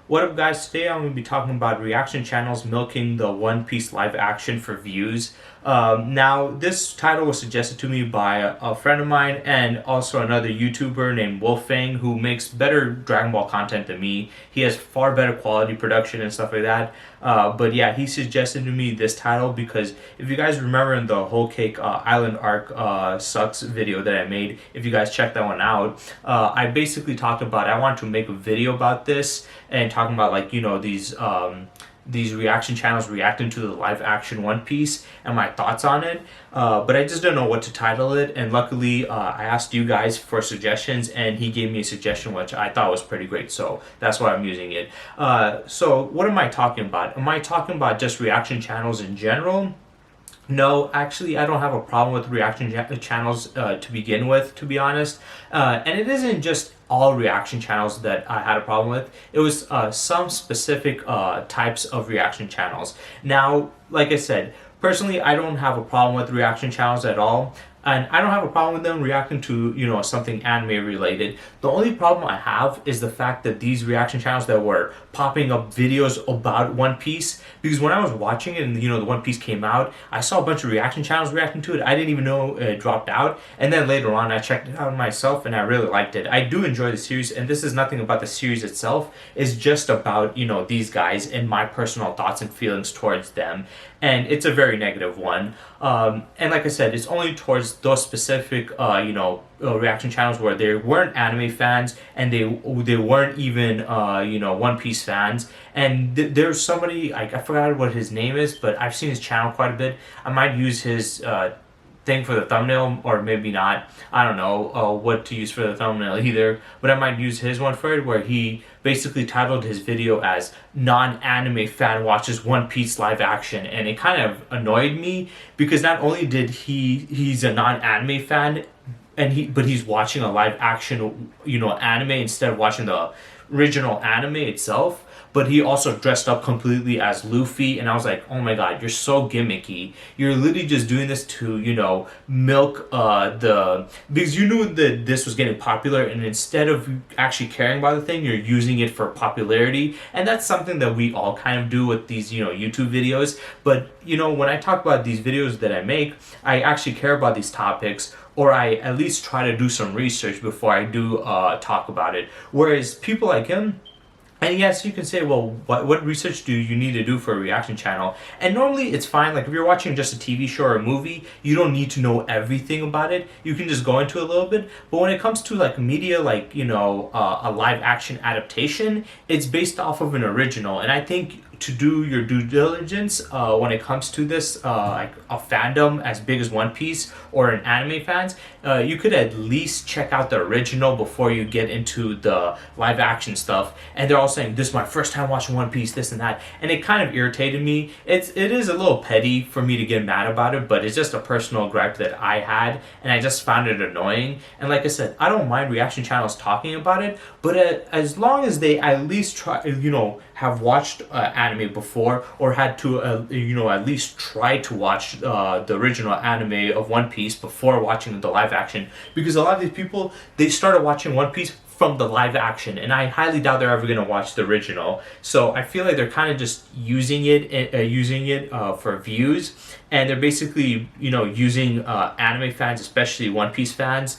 What up, guys? Today I'm going to be talking about reaction channels milking the One Piece live action for views. Now, this title was suggested to me by a friend of mine and also another YouTuber named Wolfang who makes better Dragon Ball content than me. He has far better quality production and stuff like that. But yeah, he suggested to me this title because if you guys remember in the Whole Cake Island arc sucks video that I made, if you guys check that one out, I basically talked about I want to make a video about this and talking about these reaction channels reacting to the live action One Piece and my thoughts on it. But I just don't know what to title it, and luckily I asked you guys for suggestions and he gave me a suggestion which I thought was pretty great, so that's why I'm using it. So what am I talking about? Am I talking about just reaction channels in general? No, actually, I don't have a problem with reaction channels to begin with, to be honest. And it isn't just all reaction channels that I had a problem with. It was some specific types of reaction channels. Now, like I said, personally, I don't have a problem with reaction channels at all. And I don't have a problem with them reacting to, something anime related. The only problem I have is the fact that these reaction channels that were popping up videos about One Piece, because when I was watching it and, the One Piece came out, I saw a bunch of reaction channels reacting to it. I didn't even know it dropped out. And then later on, I checked it out myself and I really liked it. I do enjoy the series, and this is nothing about the series itself. It's just about, these guys and my personal thoughts and feelings towards them. And it's a very negative one. And like I said, it's only towards those specific, reaction channels where they weren't anime fans and they weren't even, One Piece fans. And there's somebody, I forgot what his name is, but I've seen his channel quite a bit. I might use his thing for the thumbnail, or maybe not. I don't know what to use for the thumbnail either, but I might use his one for it, where he basically titled his video as "Non-Anime Fan Watches One Piece Live Action," and it kind of annoyed me because not only did he's a non-anime fan, but he's watching a live action anime instead of watching the original anime itself. But he also dressed up completely as Luffy, and I was like, oh my god, you're so gimmicky. You're literally just doing this to, milk because you knew that this was getting popular, and instead of actually caring about the thing, you're using it for popularity. And that's something that we all kind of do with these, YouTube videos. But, when I talk about these videos that I make, I actually care about these topics, or I at least try to do some research before I do talk about it. Whereas people like him, and yes, you can say, well, what research do you need to do for a reaction channel? And normally it's fine. Like if you're watching just a TV show or a movie, you don't need to know everything about it. You can just go into it a little bit. But when it comes to like media, like, a live action adaptation, it's based off of an original. And I think to do your due diligence when it comes to this, like a fandom as big as One Piece or an anime fans, you could at least check out the original before you get into the live action stuff. And they're all saying, this is my first time watching One Piece, this and that, and it kind of irritated me. It is a little petty for me to get mad about it, but it's just a personal gripe that I had, and I just found it annoying. And like I said, I don't mind reaction channels talking about it, but as long as they at least try, have watched anime before, or had to at least try to watch the original anime of One Piece before watching the live action, because a lot of these people, they started watching One Piece from the live action, and I highly doubt they're ever going to watch the original. So I feel like they're kind of just using it for views, and they're basically using anime fans, especially One Piece fans,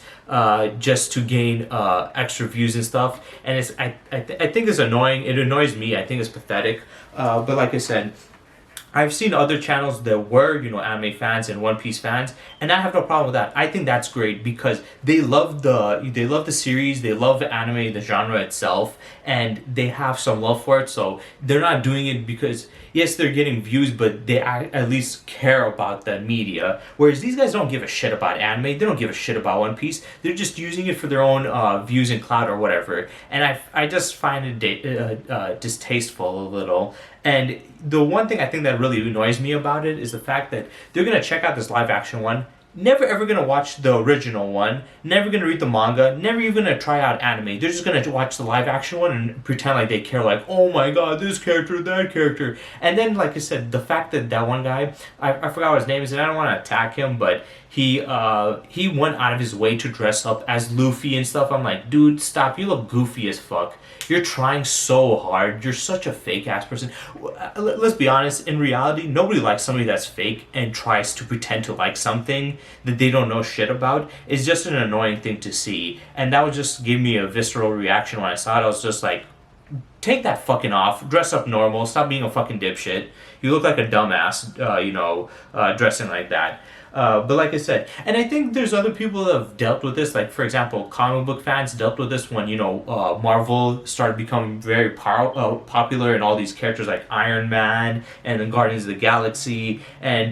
just to gain extra views and stuff. And I think it's annoying. It annoys me. I think it's pathetic. But like I said, I've seen other channels that were, anime fans and One Piece fans, and I have no problem with that. I think that's great because they love the series, they love the anime, the genre itself, and they have some love for it. So they're not doing it because, yes, they're getting views, but they at least care about the media. Whereas these guys don't give a shit about anime, they don't give a shit about One Piece. They're just using it for their own views and clout or whatever. And I just find it distasteful a little. And the one thing I think that really annoys me about it is the fact that they're going to check out this live action one. never ever gonna watch the original one, never gonna read the manga, never even gonna try out anime. They're just gonna watch the live action one and pretend like they care, like, oh my god, this character, that character. And then, like I said, the fact that that one guy, I forgot what his name is, and I don't want to attack him, but he went out of his way to dress up as Luffy and stuff. I'm like, dude, stop! You look goofy as fuck. You're trying so hard. You're such a fake ass person. Let's be honest. In reality, nobody likes somebody that's fake and tries to pretend to like something that they don't know shit about. It's just an annoying thing to see, and that would just give me a visceral reaction when I saw it. I was just like, take that fucking off. Dress up normal. Stop being a fucking dipshit. You look like a dumbass, dressing like that. But like I said, and I think there's other people that have dealt with this. Like, for example, comic book fans dealt with this when, Marvel started becoming very popular, and all these characters like Iron Man and then Guardians of the Galaxy and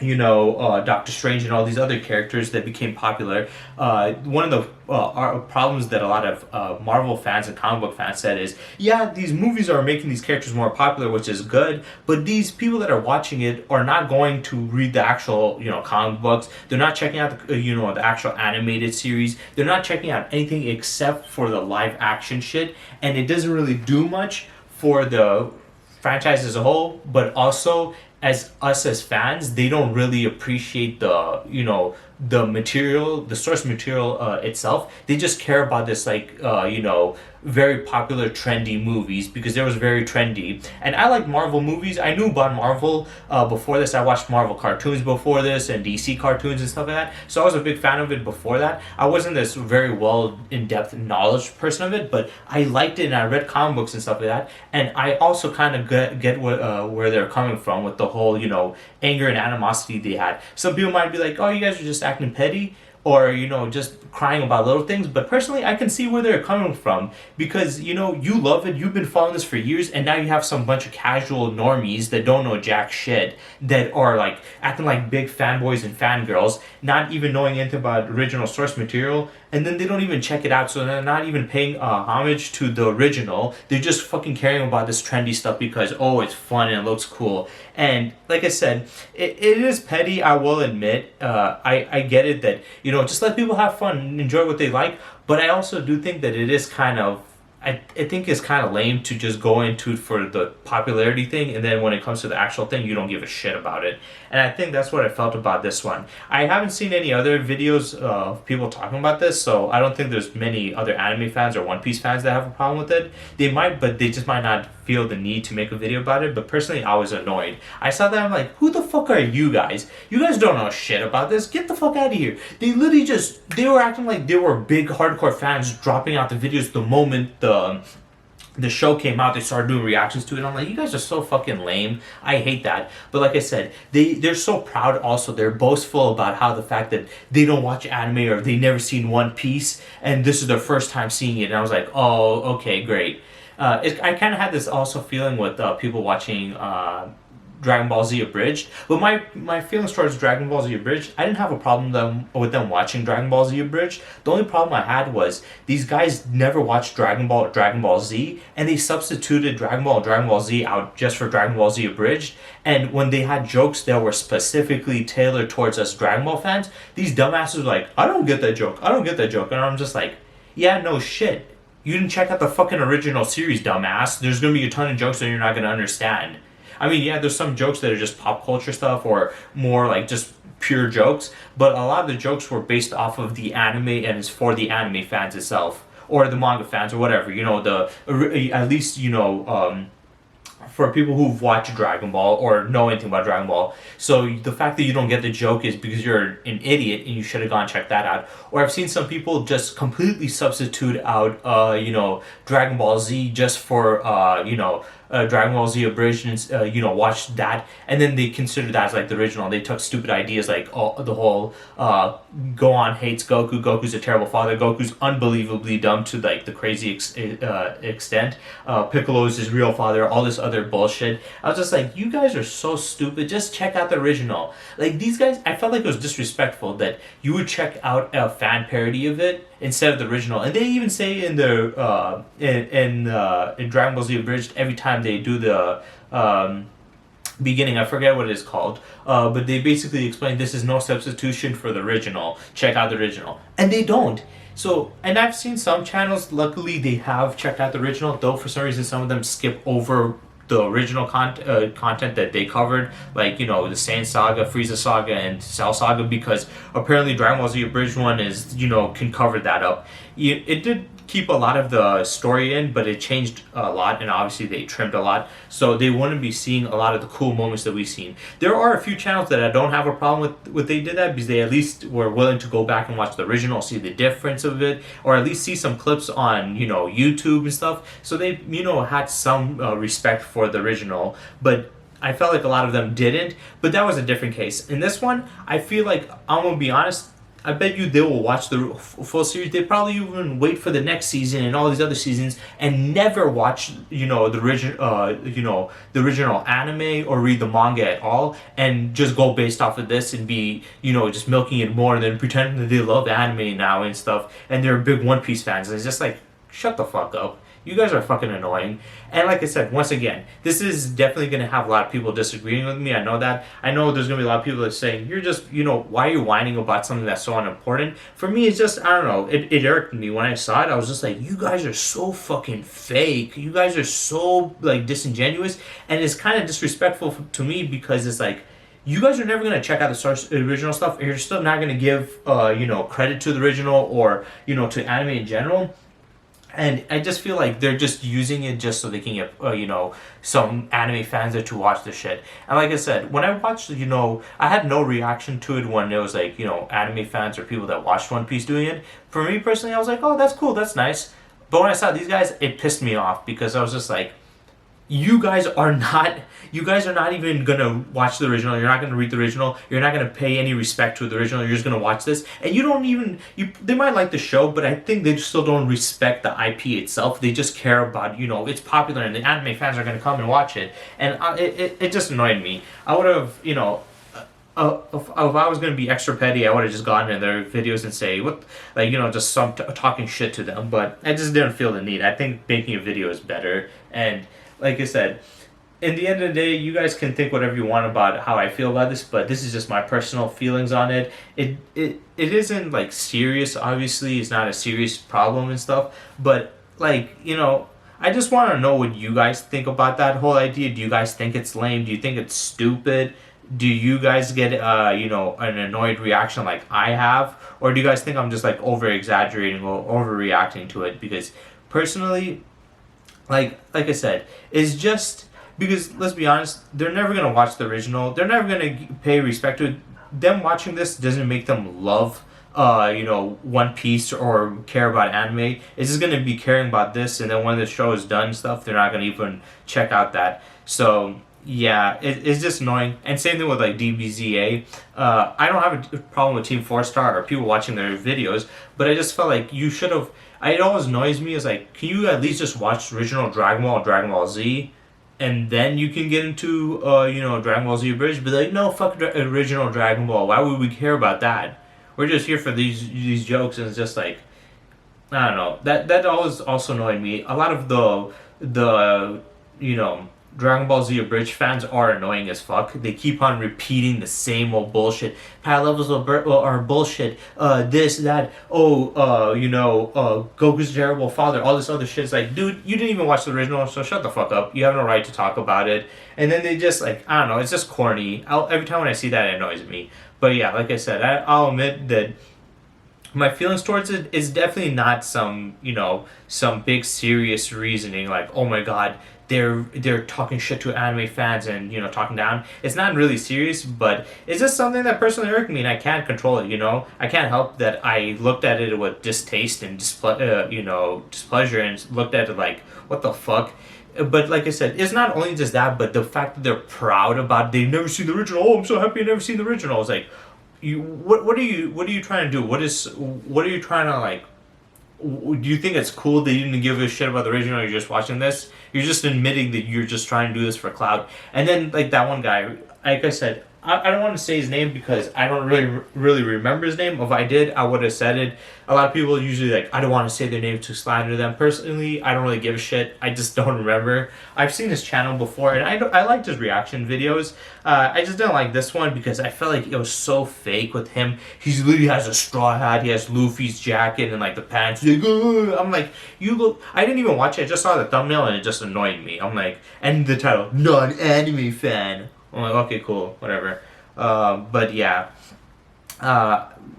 Doctor Strange and all these other characters that became popular. One of the problems that a lot of Marvel fans and comic book fans said is, yeah, these movies are making these characters more popular, which is good, but these people that are watching it are not going to read the actual, comic books. They're not checking out the actual animated series. They're not checking out anything except for the live action shit, and it doesn't really do much for the franchise as a whole, but also as us as fans, they don't really appreciate the material, the source material itself. They just care about this very popular trendy movies because it was very trendy. And I like Marvel movies. I knew about Marvel before this. I watched Marvel cartoons before this and DC cartoons and stuff like that. So I was a big fan of it before that. I wasn't this very well in-depth knowledge person of it, but I liked it and I read comic books and stuff like that. And I also kind of get where they're coming from with the whole, anger and animosity they had. Some people might be like, oh, you guys are just acting petty, or just crying about little things. But personally, I can see where they're coming from because you love it, you've been following this for years, and now you have some bunch of casual normies that don't know jack shit that are like acting like big fanboys and fangirls, not even knowing anything about original source material, and then they don't even check it out. So they're not even paying homage to the original. They're just fucking caring about this trendy stuff because, oh, it's fun and it looks cool. And like I said, it is petty, I will admit. I get it that just let people have fun and enjoy what they like, but I also do think that it is kind of, I think it's kind of lame to just go into it for the popularity thing, and then when it comes to the actual thing, you don't give a shit about it. And I think that's what I felt about this one. I haven't seen any other videos of people talking about this, so I don't think there's many other anime fans or One Piece fans that have a problem with it. They might, but they just might not feel the need to make a video about it. But personally, I was annoyed. I saw that, I'm like, who the fuck are you guys? You guys don't know shit about this. Get the fuck out of here. They literally they were acting like they were big hardcore fans, dropping out the videos the moment the show came out. They started doing reactions to it. I'm like, you guys are so fucking lame. I hate that. But like I said, they're so proud also. They're boastful about how the fact that they don't watch anime or they never seen One Piece and this is their first time seeing it. And I was like, oh, okay, great. I kind of had this also feeling with people watching Dragon Ball Z Abridged, but my feelings towards Dragon Ball Z Abridged, I didn't have a problem with them watching Dragon Ball Z Abridged. The only problem I had was these guys never watched Dragon Ball Z, and they substituted Dragon Ball Z out just for Dragon Ball Z Abridged. And when they had jokes that were specifically tailored towards us Dragon Ball fans, these dumbasses were like, I don't get that joke, and I'm just like, yeah, no shit. You didn't check out the fucking original series, dumbass. There's gonna be a ton of jokes that you're not gonna understand. I mean, yeah, there's some jokes that are just pop culture stuff or more like just pure jokes, but a lot of the jokes were based off of the anime and it's for the anime fans itself or the manga fans or whatever. At least for people who've watched Dragon Ball or know anything about Dragon Ball. So the fact that you don't get the joke is because you're an idiot and you should have gone and checked that out. Or I've seen some people just completely substitute out, Dragon Ball Z just for, Dragon Ball Z Abridged, watch that, and then they consider that as like the original. They took stupid ideas like the whole Gohan hates Goku, Goku's a terrible father, Goku's unbelievably dumb to like the crazy extent, Piccolo's his real father, all this other bullshit. I was just like, you guys are so stupid, just check out the original. Like these guys, I felt like it was disrespectful that you would check out a fan parody of it instead of the original. And they even say in the in Dragon Ball Z Abridged, every time they do the beginning. I forget what it's called, but they basically explain this is no substitution for the original. Check out the original, and they don't. So, and I've seen some channels. Luckily, they have checked out the original. Though for some reason, some of them skip over the original content that they covered, like the Saiyan Saga, Frieza Saga, and Cell Saga, because apparently Dragon Ball Z Abridged one is can cover that up. It did keep a lot of the story in, but it changed a lot, and obviously they trimmed a lot, so they wouldn't be seeing a lot of the cool moments that we've seen. There are a few channels that I don't have a problem with what they did that, because they at least were willing to go back and watch the original, see the difference of it, or at least see some clips on YouTube and stuff. So they had some respect for the original, but I felt like a lot of them didn't. But that was a different case. In this one, I feel like, I'm gonna be honest, I bet you they will watch the full series. They probably even wait for the next season and all these other seasons and never watch, the the original anime or read the manga at all, and just go based off of this and be, just milking it more and then pretending that they love anime now and stuff, and they're big One Piece fans. And it's just like, shut the fuck up. You guys are fucking annoying. And like I said, once again, this is definitely going to have a lot of people disagreeing with me. I know that. I know there's going to be a lot of people that are saying, you're just, why are you whining about something that's so unimportant? For me, it's just, I don't know. It irked me. When I saw it, I was just like, you guys are so fucking fake. You guys are so, disingenuous. And it's kind of disrespectful to me, because it's like, you guys are never going to check out the original stuff. And you're still not going to give, credit to the original, or, to anime in general. And I just feel like they're just using it just so they can get, some anime fans there to watch the shit. And like I said, when I watched, I had no reaction to it when it was like, anime fans or people that watched One Piece doing it. For me personally, I was like, oh, that's cool, that's nice. But when I saw these guys, it pissed me off, because I was just like, you guys are not even gonna watch the original. You're not gonna read the original. You're not gonna pay any respect to the original. You're just gonna watch this, and you don't even they might like the show, but I think they still don't respect the IP itself. They just care about it's popular and the anime fans are gonna come and watch it, and it just annoyed me. I would have if I was gonna be extra petty, I would have just gone in their videos and say what, just some talking shit to them. But I just didn't feel the need. I think making a video is better. And like I said, in the end of the day, you guys can think whatever you want about how I feel about this, but this is just my personal feelings on it. It isn't serious. Obviously, it's not a serious problem and stuff. But I just want to know what you guys think about that whole idea. Do you guys think it's lame? Do you think it's stupid? Do you guys get an annoyed reaction like I have, or do you guys think I'm just over exaggerating or overreacting to it? Because personally, like I said, it's just because, let's be honest, they're never gonna watch the original. They're never gonna pay respect to it. Them watching this doesn't make them love One Piece or care about anime. It's just gonna be caring about this, and then when the show is done and stuff, they're not gonna even check out that. So yeah, it's just annoying. And same thing with DBZA. I don't have a problem with Team 4-Star or people watching their videos, but I just felt like you should have. It always annoys me is can you at least just watch original Dragon Ball and Dragon Ball Z, and then you can get into Dragon Ball Z Abridged? Be no, fuck original Dragon Ball. Why would we care about that? We're just here for these jokes, and it's just I don't know. That always also annoyed me. A lot of the Dragon Ball Z Abridged fans are annoying as fuck. They keep on repeating the same old bullshit. Power levels are bullshit. This, that, Goku's terrible father, all this other shit. It's dude, you didn't even watch the original, so shut the fuck up. You have no right to talk about it. And then they just, I don't know, it's just corny. Every time when I see that, it annoys me. But yeah, like I said, I'll admit that my feelings towards it is definitely not some big serious reasoning oh my god, they're talking shit to anime fans and talking down. It's not really serious, but it's just something that personally irked me, and I can't control it. I can't help that I looked at it with distaste and displeasure, and looked at it what the fuck. But like I said, it's not only just that, but the fact that they're proud about they've never seen the original. Oh, I'm so happy I've never seen the original. It's what are you trying to do? What are you trying to do you think it's cool that you didn't give a shit about the original? You're just watching this. You're just admitting that you're just trying to do this for clout. And then that one guy, like I said, I don't want to say his name because I don't really remember his name. If I did, I would have said it. A lot of people usually like I don't want to say their name to slander them. Personally, I don't really give a shit. I just don't remember. I've seen his channel before, and I liked his reaction videos. I just didn't like this one because I felt like it was so fake with him. He literally has a straw hat. He has Luffy's jacket and like the pants. He's like, "Ugh." I'm like, you look. I didn't even watch it. I just saw the thumbnail and it just annoyed me. I'm like, and the title, non-anime fan. I'm like, okay, cool, whatever. But yeah,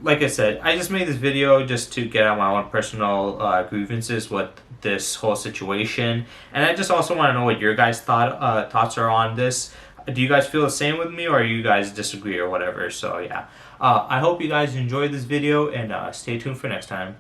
like I said, I just made this video just to get out my own personal grievances with this whole situation, and I just also want to know what your guys' thoughts are on this. Do you guys feel the same with me, or you guys disagree, or whatever? So yeah, I hope you guys enjoyed this video, and stay tuned for next time.